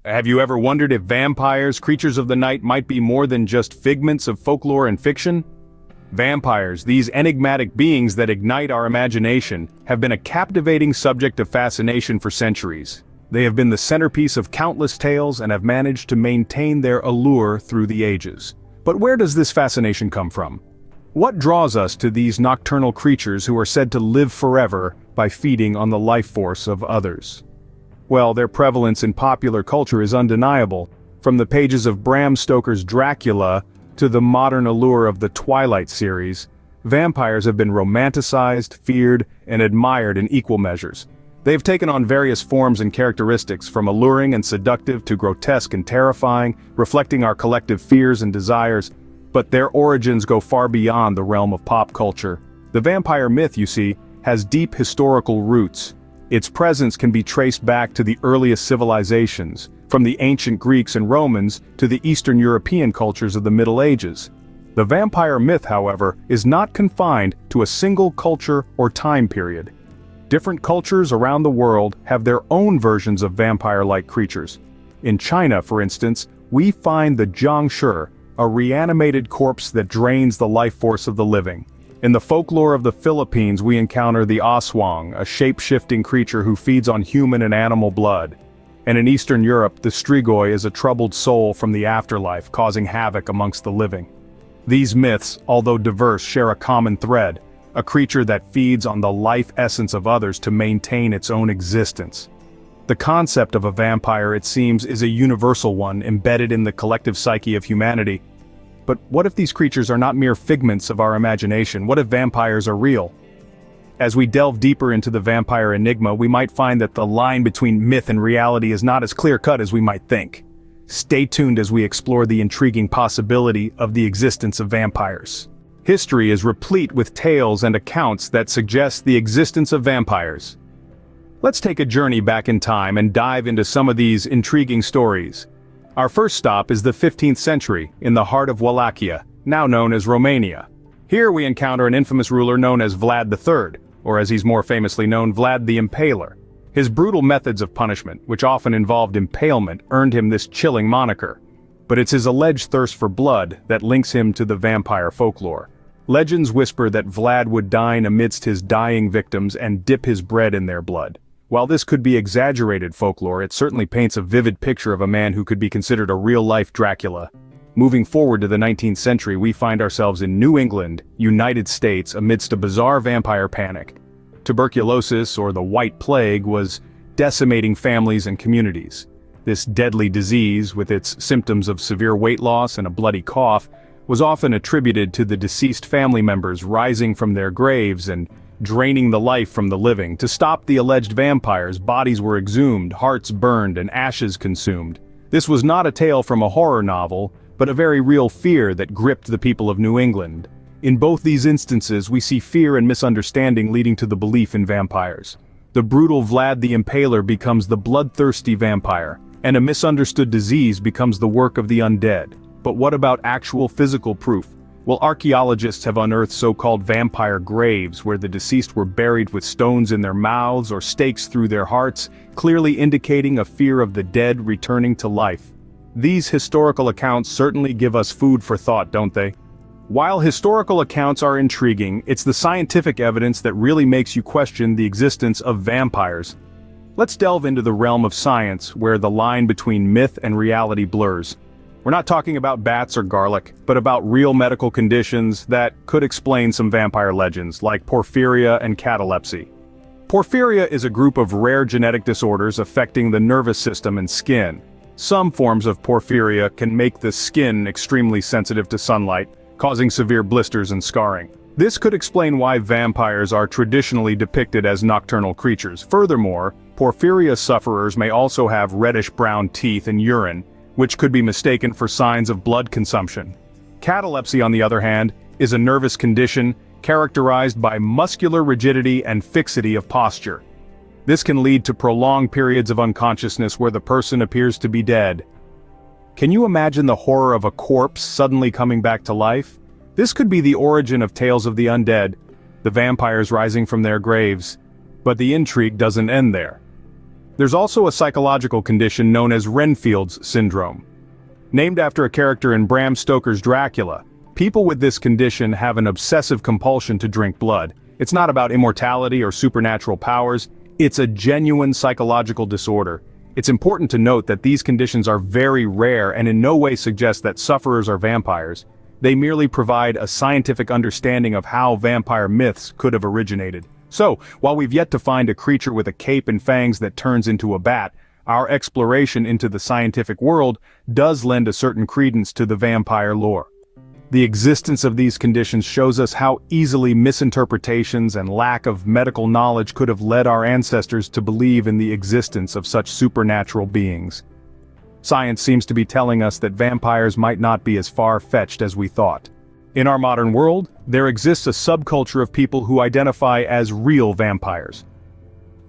Have you ever wondered if vampires, creatures of the night, might be more than just figments of folklore and fiction? Vampires, these enigmatic beings that ignite our imagination, have been a captivating subject of fascination for centuries. They have been the centerpiece of countless tales and have managed to maintain their allure through the ages. But where does this fascination come from? What draws us to these nocturnal creatures who are said to live forever by feeding on the life force of others? Well, their prevalence in popular culture is undeniable, from the pages of Bram Stoker's Dracula to the modern allure of the Twilight series. Vampires have been romanticized, feared, and admired in equal measures. They have taken on various forms and characteristics, from alluring and seductive to grotesque and terrifying, reflecting our collective fears and desires, but their origins go far beyond the realm of pop culture. The vampire myth, you see, has deep historical roots. Its presence can be traced back to the earliest civilizations, from the ancient Greeks and Romans to the Eastern European cultures of the Middle Ages. The vampire myth, however, is not confined to a single culture or time period. Different cultures around the world have their own versions of vampire-like creatures. In China, for instance, we find the jiangshi, a reanimated corpse that drains the life force of the living. In the folklore of the Philippines, we encounter the aswang, a shape-shifting creature who feeds on human and animal blood. And in Eastern Europe, the strigoi is a troubled soul from the afterlife, causing havoc amongst the living. These myths, although diverse, share a common thread: a creature that feeds on the life essence of others to maintain its own existence. The concept of a vampire, it seems, is a universal one embedded in the collective psyche of humanity. But what if these creatures are not mere figments of our imagination? What if vampires are real? As we delve deeper into the vampire enigma, we might find that the line between myth and reality is not as clear-cut as we might think. Stay tuned as we explore the intriguing possibility of the existence of vampires. History is replete with tales and accounts that suggest the existence of vampires. Let's take a journey back in time and dive into some of these intriguing stories. Our first stop is the 15th century, in the heart of Wallachia, now known as Romania. Here we encounter an infamous ruler known as Vlad III, or as he's more famously known, Vlad the Impaler. His brutal methods of punishment, which often involved impalement, earned him this chilling moniker. But it's his alleged thirst for blood that links him to the vampire folklore. Legends whisper that Vlad would dine amidst his dying victims and dip his bread in their blood. While this could be exaggerated folklore, it certainly paints a vivid picture of a man who could be considered a real-life Dracula. Moving forward to the 19th century, we find ourselves in New England, United States, amidst a bizarre vampire panic. Tuberculosis, or the White Plague, was decimating families and communities. This deadly disease, with its symptoms of severe weight loss and a bloody cough, was often attributed to the deceased family members rising from their graves and draining the life from the living. To stop the alleged vampires, bodies were exhumed, hearts burned, and ashes consumed. This was not a tale from a horror novel, but a very real fear that gripped the people of New England. In both these instances, we see fear and misunderstanding leading to the belief in vampires. The brutal Vlad the Impaler becomes the bloodthirsty vampire, and a misunderstood disease becomes the work of the undead. But what about actual physical proof? Well, archaeologists have unearthed so-called vampire graves where the deceased were buried with stones in their mouths or stakes through their hearts, clearly indicating a fear of the dead returning to life. These historical accounts certainly give us food for thought, don't they? While historical accounts are intriguing, it's the scientific evidence that really makes you question the existence of vampires. Let's delve into the realm of science, where the line between myth and reality blurs. We're not talking about bats or garlic, but about real medical conditions that could explain some vampire legends, like porphyria and catalepsy. Porphyria is a group of rare genetic disorders affecting the nervous system and skin. Some forms of porphyria can make the skin extremely sensitive to sunlight, causing severe blisters and scarring. This could explain why vampires are traditionally depicted as nocturnal creatures. Furthermore, porphyria sufferers may also have reddish-brown teeth and urine, which could be mistaken for signs of blood consumption. Catalepsy, on the other hand, is a nervous condition characterized by muscular rigidity and fixity of posture. This can lead to prolonged periods of unconsciousness where the person appears to be dead. Can you imagine the horror of a corpse suddenly coming back to life? This could be the origin of tales of the undead, the vampires rising from their graves. But the intrigue doesn't end there. There's also a psychological condition known as Renfield's syndrome. Named after a character in Bram Stoker's Dracula, people with this condition have an obsessive compulsion to drink blood. It's not about immortality or supernatural powers, it's a genuine psychological disorder. It's important to note that these conditions are very rare and in no way suggest that sufferers are vampires. They merely provide a scientific understanding of how vampire myths could have originated. So, while we've yet to find a creature with a cape and fangs that turns into a bat, our exploration into the scientific world does lend a certain credence to the vampire lore. The existence of these conditions shows us how easily misinterpretations and lack of medical knowledge could have led our ancestors to believe in the existence of such supernatural beings. Science seems to be telling us that vampires might not be as far-fetched as we thought. In our modern world, there exists a subculture of people who identify as real vampires.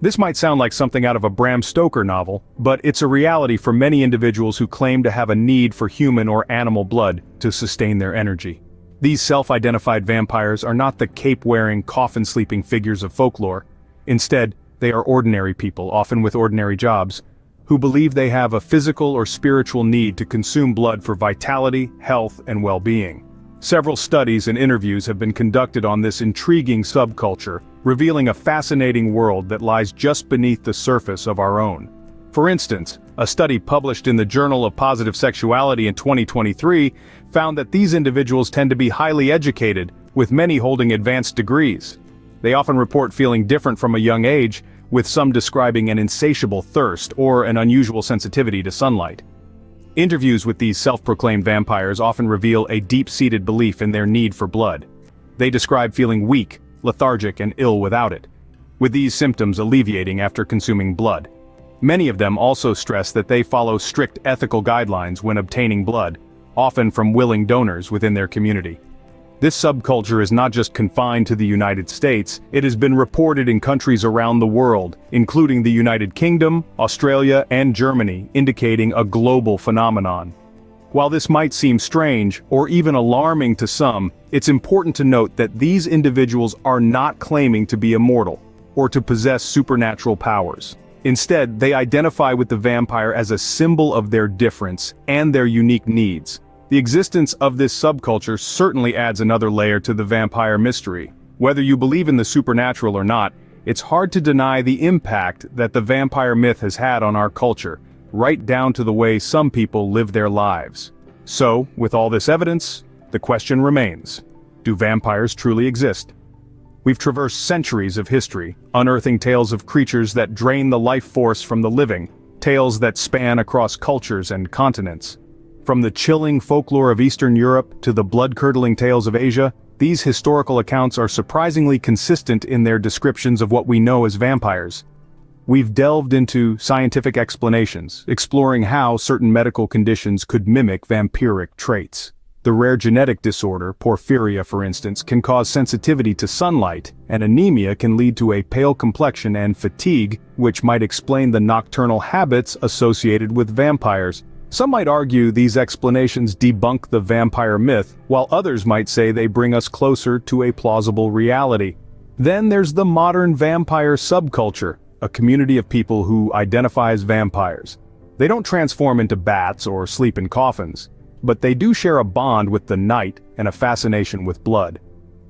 This might sound like something out of a Bram Stoker novel, but it's a reality for many individuals who claim to have a need for human or animal blood to sustain their energy. These self-identified vampires are not the cape-wearing, coffin-sleeping figures of folklore. Instead, they are ordinary people, often with ordinary jobs, who believe they have a physical or spiritual need to consume blood for vitality, health, and well-being. Several studies and interviews have been conducted on this intriguing subculture, revealing a fascinating world that lies just beneath the surface of our own. For instance, a study published in the Journal of Positive Sexuality in 2023 found that these individuals tend to be highly educated, with many holding advanced degrees. They often report feeling different from a young age, with some describing an insatiable thirst or an unusual sensitivity to sunlight. Interviews with these self-proclaimed vampires often reveal a deep-seated belief in their need for blood. They describe feeling weak, lethargic, and ill without it, with these symptoms alleviating after consuming blood. Many of them also stress that they follow strict ethical guidelines when obtaining blood, often from willing donors within their community. This subculture is not just confined to the United States, it has been reported in countries around the world, including the United Kingdom, Australia, and Germany, indicating a global phenomenon. While this might seem strange, or even alarming to some, it's important to note that these individuals are not claiming to be immortal, or to possess supernatural powers. Instead, they identify with the vampire as a symbol of their difference and their unique needs. The existence of this subculture certainly adds another layer to the vampire mystery. Whether you believe in the supernatural or not, it's hard to deny the impact that the vampire myth has had on our culture, right down to the way some people live their lives. So, with all this evidence, the question remains: do vampires truly exist? We've traversed centuries of history, unearthing tales of creatures that drain the life force from the living, tales that span across cultures and continents. From the chilling folklore of Eastern Europe to the blood-curdling tales of Asia, these historical accounts are surprisingly consistent in their descriptions of what we know as vampires. We've delved into scientific explanations, exploring how certain medical conditions could mimic vampiric traits. The rare genetic disorder, porphyria for instance, can cause sensitivity to sunlight, and anemia can lead to a pale complexion and fatigue, which might explain the nocturnal habits associated with vampires. Some might argue these explanations debunk the vampire myth, while others might say they bring us closer to a plausible reality. Then there's the modern vampire subculture, a community of people who identify as vampires. They don't transform into bats or sleep in coffins, but they do share a bond with the night and a fascination with blood.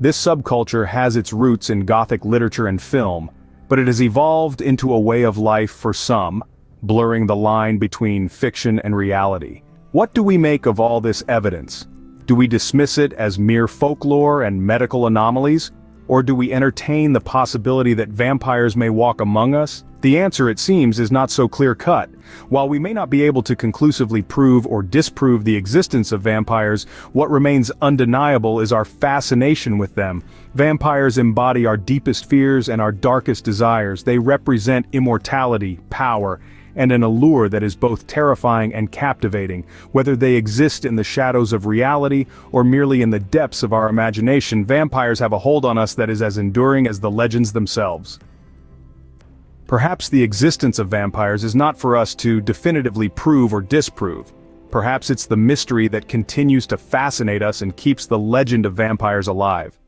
This subculture has its roots in Gothic literature and film, but it has evolved into a way of life for some, blurring the line between fiction and reality. What do we make of all this evidence? Do we dismiss it as mere folklore and medical anomalies? Or do we entertain the possibility that vampires may walk among us? The answer, it seems, is not so clear-cut. While we may not be able to conclusively prove or disprove the existence of vampires, what remains undeniable is our fascination with them. Vampires embody our deepest fears and our darkest desires. They represent immortality, power, and an allure that is both terrifying and captivating. Whether they exist in the shadows of reality or merely in the depths of our imagination, vampires have a hold on us that is as enduring as the legends themselves. Perhaps the existence of vampires is not for us to definitively prove or disprove. Perhaps it's the mystery that continues to fascinate us and keeps the legend of vampires alive.